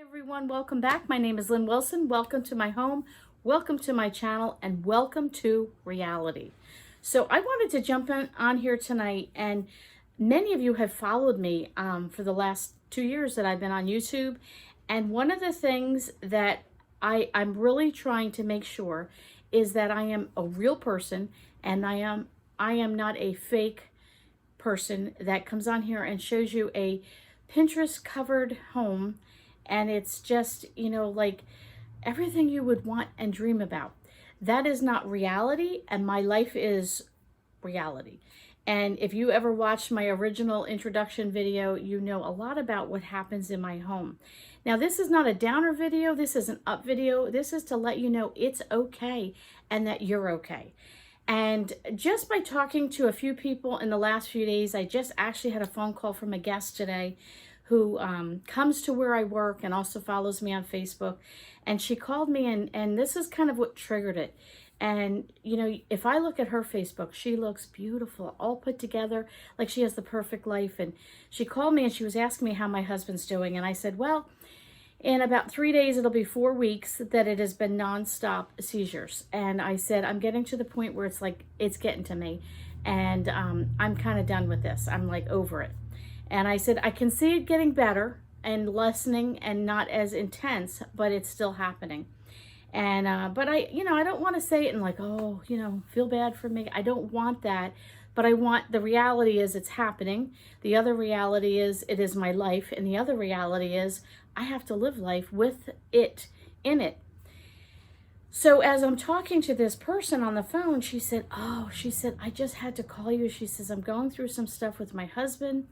Everyone, welcome back. My name is Lynn Wilson. Welcome to my home, welcome to my channel, and welcome to reality. So I wanted to jump on here tonight, and many of you have followed me for the last 2 years that I've been on YouTube. And one of the things that I'm really trying to make sure is that I am a real person, and I am not a fake person that comes on here and shows you a Pinterest covered home, and it's just, like everything you would want and dream about. That is not reality, and my life is reality. And if you ever watched my original introduction video, you know a lot about what happens in my home. Now, this is not a downer video. This is an up video. This is to let you know it's okay and that you're okay. And just by talking to a few people in the last few days, I just actually had a phone call from a guest today who comes to where I work and also follows me on Facebook. And she called me, and this is kind of what triggered it. And, if I look at her Facebook, she looks beautiful, all put together, like she has the perfect life. And she called me and she was asking me how my husband's doing. And I said, well, in about 3 days, it'll be 4 weeks that it has been nonstop seizures. And I said, I'm getting to the point where it's like, it's getting to me. And I'm kind of done with this. I'm like over it. And I said, I can see it getting better and lessening and not as intense, but it's still happening. And, but I don't want to say it and like, oh, feel bad for me. I don't want that. But the reality is it's happening. The other reality is it is my life. And the other reality is I have to live life with it in it. So as I'm talking to this person on the phone, she said, I just had to call you. She says, I'm going through some stuff with my husband.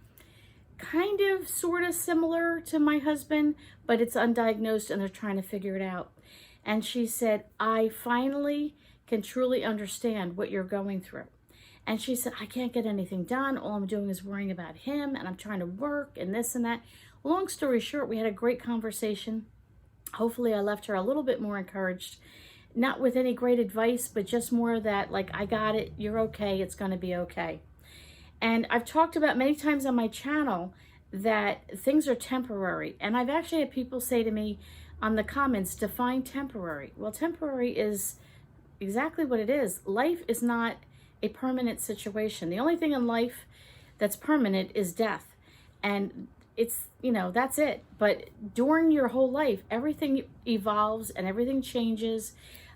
Kind of, sort of similar to my husband, but it's undiagnosed and they're trying to figure it out. And she said, I finally can truly understand what you're going through. And she said, I can't get anything done. All I'm doing is worrying about him, and I'm trying to work and this and that. Long story short, we had a great conversation. Hopefully I left her a little bit more encouraged, not with any great advice, but just more that, like, I got it, you're okay, it's going to be okay. And I've talked about many times on my channel that things are temporary. And I've actually had people say to me on the comments, define temporary. Well, temporary is exactly what it is. Life is not a permanent situation. The only thing in life that's permanent is death. And it's, that's it. But during your whole life, everything evolves and everything changes.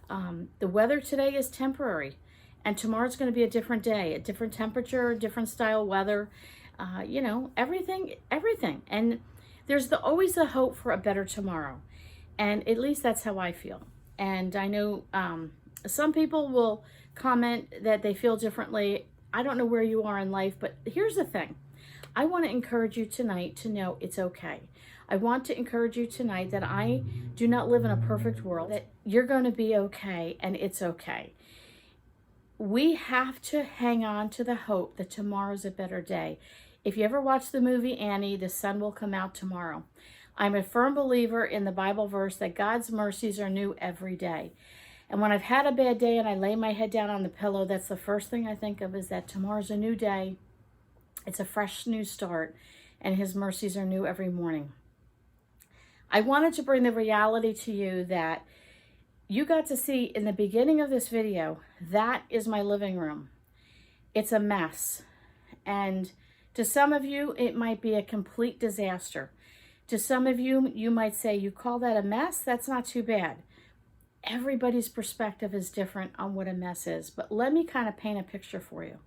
The weather today is temporary. And tomorrow's going to be a different day, a different temperature, different style weather, everything. And there's always the hope for a better tomorrow. And at least that's how I feel. And I know some people will comment that they feel differently. I don't know where you are in life, but here's the thing. I want to encourage you tonight to know it's okay. I want to encourage you tonight that I do not live in a perfect world, that you're going to be okay and it's okay. We have to hang on to the hope that tomorrow's a better day. If you ever watch the movie Annie, the sun will come out tomorrow. I'm a firm believer in the Bible verse that God's mercies are new every day. And when I've had a bad day and I lay my head down on the pillow, that's the first thing I think of, is that tomorrow's a new day. It's a fresh new start, and his mercies are new every morning. I wanted to bring the reality to you that you got to see in the beginning of this video. That is my living room. It's a mess. And to some of you, it might be a complete disaster. To some of you, you might say, you call that a mess? That's not too bad. Everybody's perspective is different on what a mess is. But let me kind of paint a picture for you.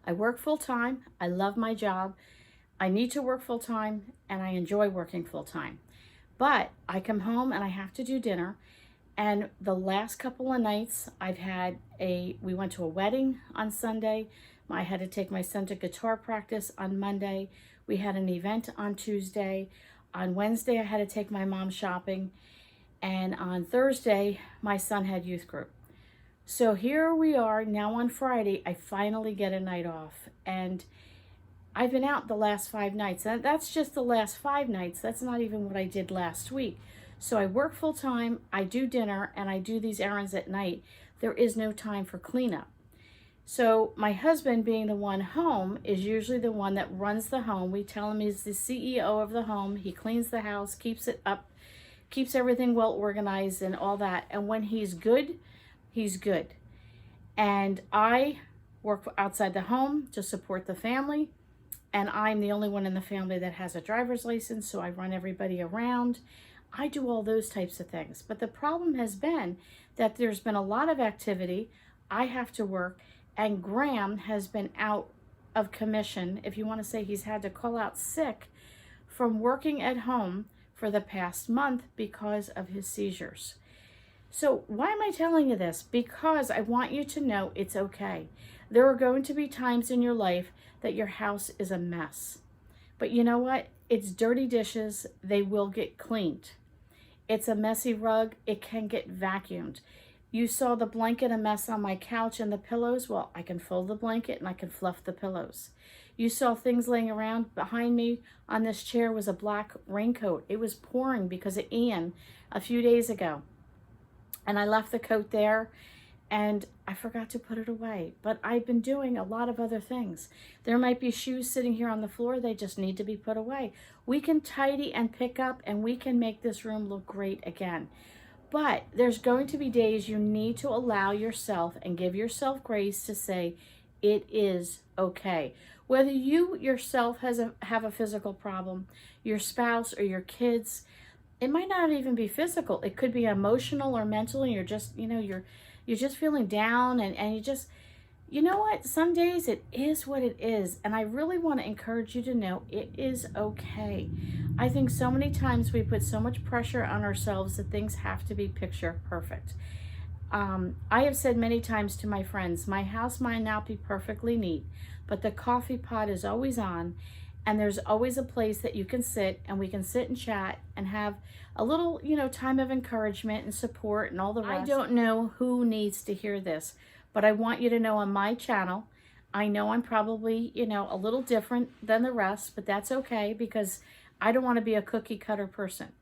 I work full time. I love my job. I need to work full time, and I enjoy working full time. But I come home and I have to do dinner. And the last couple of nights we went to a wedding on Sunday. I had to take my son to guitar practice on Monday. We had an event on Tuesday. On Wednesday, I had to take my mom shopping. And on Thursday, my son had youth group. So here we are now on Friday. I finally get a night off. And I've been out the last 5 nights. And that's just the last 5 nights. That's not even what I did last week. So I work full time, I do dinner, and I do these errands at night. There is no time for cleanup. So my husband, being the one home, is usually the one that runs the home. We tell him he's the CEO of the home. He cleans the house, keeps it up, keeps everything well organized and all that. And when he's good, he's good. And I work outside the home to support the family. And I'm the only one in the family that has a driver's license, so I run everybody around. I do all those types of things. But the problem has been that there's been a lot of activity. I have to work, and Graham has been out of commission. If you want to say, he's had to call out sick from working at home for the past month because of his seizures. So why am I telling you this? Because I want you to know it's okay. There are going to be times in your life that your house is a mess. But you know what? It's dirty dishes. They will get cleaned. It's a messy rug. It can get vacuumed. You saw the blanket a mess on my couch and the pillows. Well, I can fold the blanket and I can fluff the pillows. You saw things laying around. Behind me on this chair was a black raincoat. It was pouring because of Ian a few days ago. And I left the coat there and I forgot to put it away. But I've been doing a lot of other things. There might be shoes sitting here on the floor. They just need to be put away. We can tidy and pick up, and we can make this room look great again. But there's going to be days you need to allow yourself and give yourself grace to say, it is okay. Whether you yourself have a physical problem, your spouse or your kids, it might not even be physical. It could be emotional or mental, and you're just, you're just feeling down, and you just, you know what? Some days it is what it is. And I really want to encourage you to know it is okay. I think so many times we put so much pressure on ourselves that things have to be picture perfect. I have said many times to my friends, my house might not be perfectly neat, but the coffee pot is always on, and there's always a place that you can sit, and we can sit and chat and have a little, time of encouragement and support and all the rest. I don't know who needs to hear this, but I want you to know on my channel, I know I'm probably, a little different than the rest, but that's okay because I don't want to be a cookie cutter person.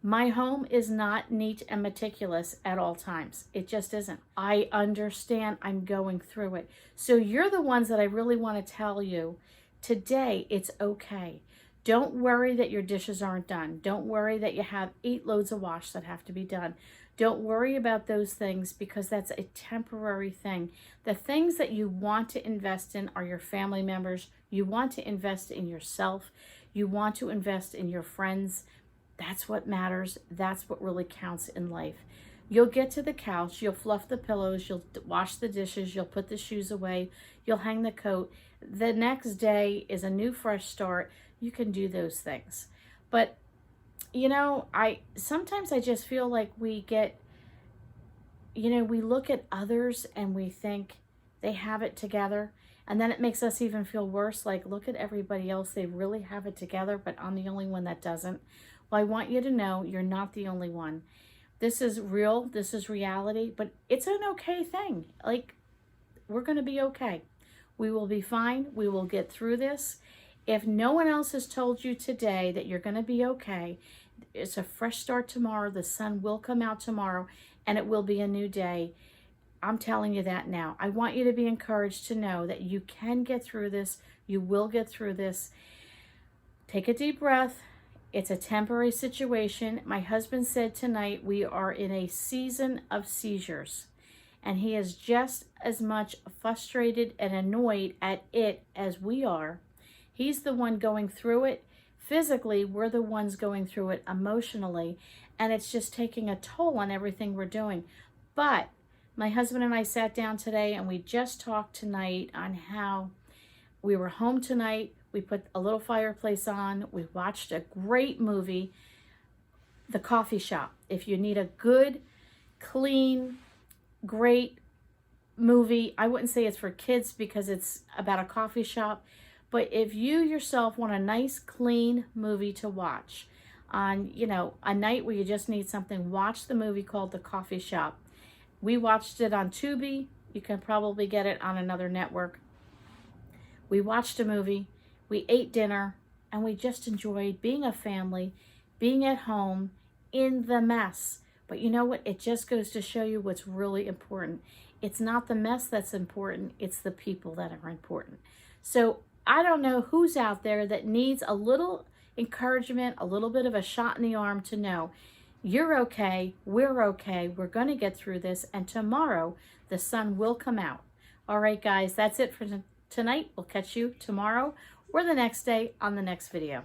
My home is not neat and meticulous at all times. It just isn't. I understand. I'm going through it. So you're the ones that I really want to tell you today, it's okay. Don't worry that your dishes aren't done. Don't worry that you have 8 loads of wash that have to be done. Don't worry about those things because that's a temporary thing. The things that you want to invest in are your family members. You want to invest in yourself. You want to invest in your friends. That's what matters. That's what really counts in life. You'll get to the couch, you'll fluff the pillows, you'll wash the dishes, you'll put the shoes away, you'll hang the coat. The next day is a new fresh start. You can do those things. But sometimes I just feel like we get, we look at others and we think they have it together. And then it makes us even feel worse. Like, look at everybody else. They really have it together, but I'm the only one that doesn't. Well, I want you to know you're not the only one. This is real. This is reality, but it's an okay thing. Like, we're going to be okay. We will be fine. We will get through this. If no one else has told you today that you're going to be okay, it's a fresh start tomorrow. The sun will come out tomorrow, and it will be a new day. I'm telling you that now. I want you to be encouraged to know that you can get through this. You will get through this. Take a deep breath. It's a temporary situation. My husband said tonight we are in a season of seizures, and he is just as much frustrated and annoyed at it as we are. He's the one going through it. Physically, we're the ones going through it emotionally, and it's just taking a toll on everything we're doing. But my husband and I sat down today and we just talked tonight on how we were home tonight. We put a little fireplace on. We watched a great movie, The Coffee Shop. If you need a good, clean, great movie, I wouldn't say it's for kids because it's about a coffee shop, but if you yourself want a nice, clean movie to watch on, a night where you just need something, watch the movie called The Coffee Shop. We watched it on Tubi. You can probably get it on another network. We watched a movie, we ate dinner, and we just enjoyed being a family, being at home in the mess. But you know what? It just goes to show you what's really important. It's not the mess that's important, it's the people that are important. So I don't know who's out there that needs a little encouragement, a little bit of a shot in the arm to know you're okay, we're going to get through this, and tomorrow the sun will come out. All right, guys, that's it for tonight. We'll catch you tomorrow or the next day on the next video.